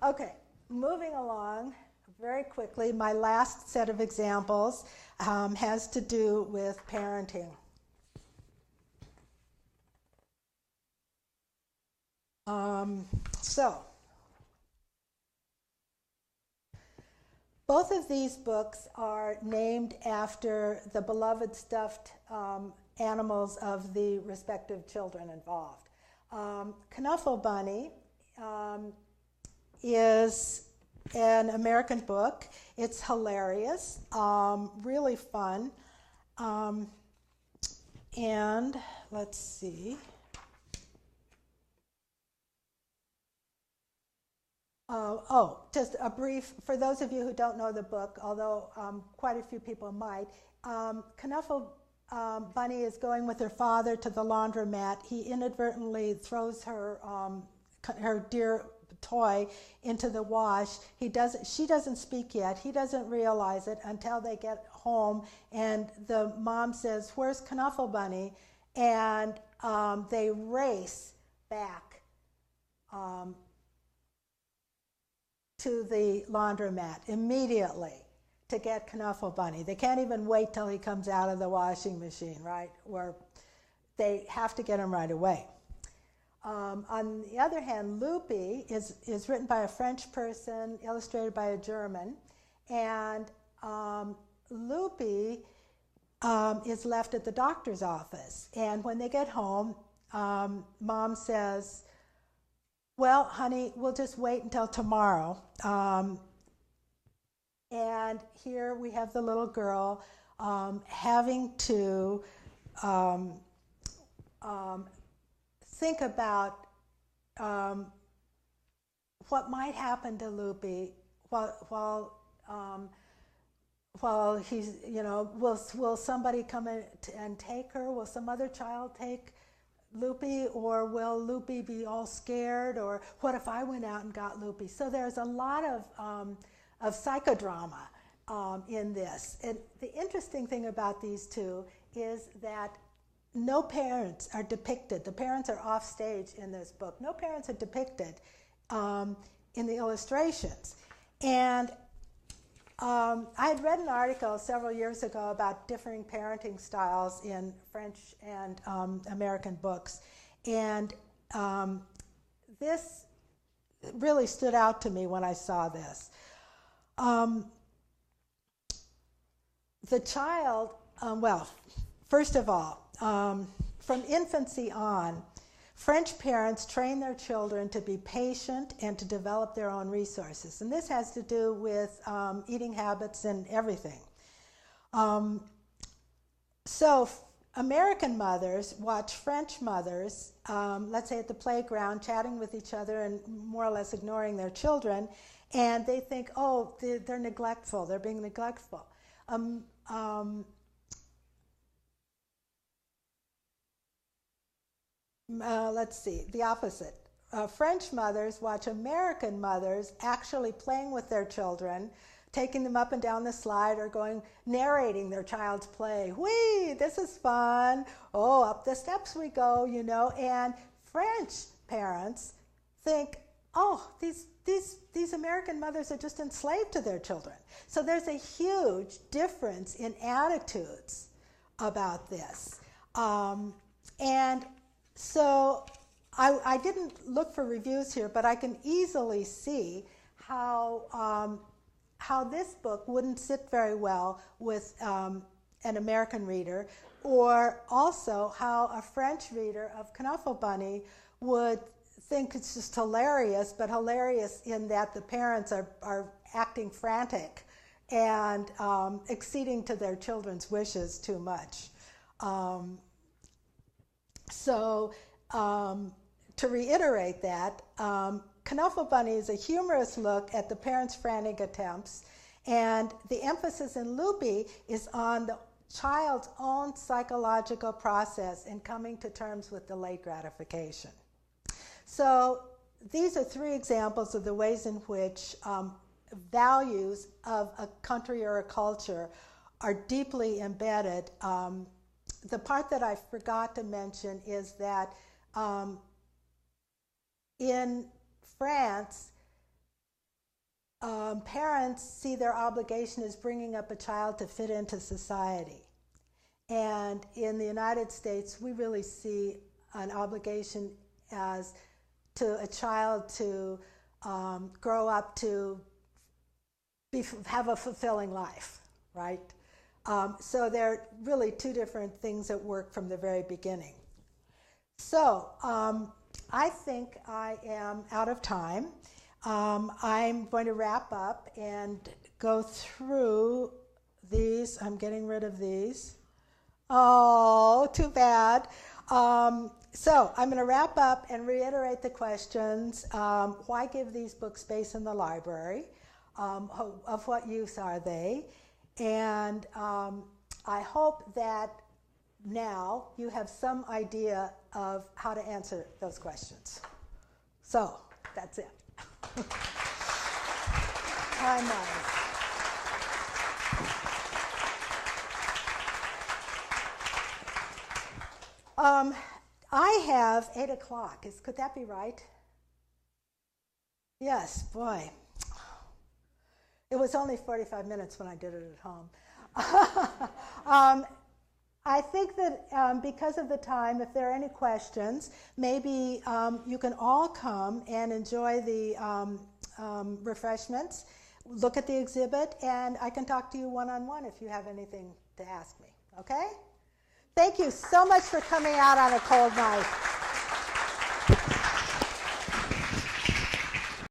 Okay, moving along very quickly, my last set of examples has to do with parenting. So, both of these books are named after the beloved stuffed animals of the respective children involved. Knuffle Bunny is an American book. It's hilarious, really fun, and let's see. Just a brief, for those of you who don't know the book, although quite a few people might, Knuffle Bunny is going with her father to the laundromat. He inadvertently throws her dear toy into the wash. She doesn't speak yet. He doesn't realize it until they get home, and the mom says, "Where's Knuffle Bunny?" And they race back to the laundromat immediately to get Knuffle Bunny. They can't even wait till he comes out of the washing machine, right? Or they have to get him right away. On the other hand, Loopy is written by a French person, illustrated by a German, and Loopy is left at the doctor's office. And when they get home, Mom says, "Well, honey, we'll just wait until tomorrow." And here we have the little girl having to think about what might happen to Loopy while he's, will somebody come in and take her? Will some other child take Loopy, or will Loopy be all scared, or what if I went out and got Loopy? So there's a lot of psychodrama in this. And the interesting thing about these two is that no parents are depicted. The parents are off stage in this book. No parents are depicted in the illustrations. And I had read an article several years ago about differing parenting styles in French and American books. And this really stood out to me when I saw this. The child, first of all, from infancy on, French parents train their children to be patient and to develop their own resources. And this has to do with eating habits and everything. So American mothers watch French mothers, let's say at the playground, chatting with each other and more or less ignoring their children, and they think, oh, they're neglectful, they're being neglectful. Let's see, the opposite. French mothers watch American mothers actually playing with their children, taking them up and down the slide, or narrating their child's play. Whee, this is fun. Oh, up the steps we go, And French parents think, oh, these American mothers are just enslaved to their children. So there's a huge difference in attitudes about this. And so I didn't look for reviews here, but I can easily see how this book wouldn't sit very well with an American reader, or also how a French reader of Knuffle Bunny would think it's just hilarious, but hilarious in that the parents are acting frantic and acceding to their children's wishes too much. To reiterate that, Knuffle Bunny is a humorous look at the parents' frantic attempts, and the emphasis in Loopy is on the child's own psychological process in coming to terms with delayed gratification. So these are three examples of the ways in which values of a country or a culture are deeply embedded. The part that I forgot to mention is that in France, parents see their obligation as bringing up a child to fit into society. And in the United States, we really see an obligation as to a child to grow up to have a fulfilling life, right? So there are really two different things at work from the very beginning. So I think I am out of time. I'm going to wrap up and go through these. I'm getting rid of these. Oh, too bad. So I'm going to wrap up and reiterate the questions. Why give these books space in the library? Of what use are they? And I hope that now you have some idea of how to answer those questions. So that's it. Time wise. I have 8 o'clock. Could that be right? Yes, boy. It was only 45 minutes when I did it at home. I think that because of the time, if there are any questions, maybe you can all come and enjoy the refreshments, look at the exhibit, and I can talk to you one-on-one if you have anything to ask me, okay? Thank you so much for coming out on a cold night.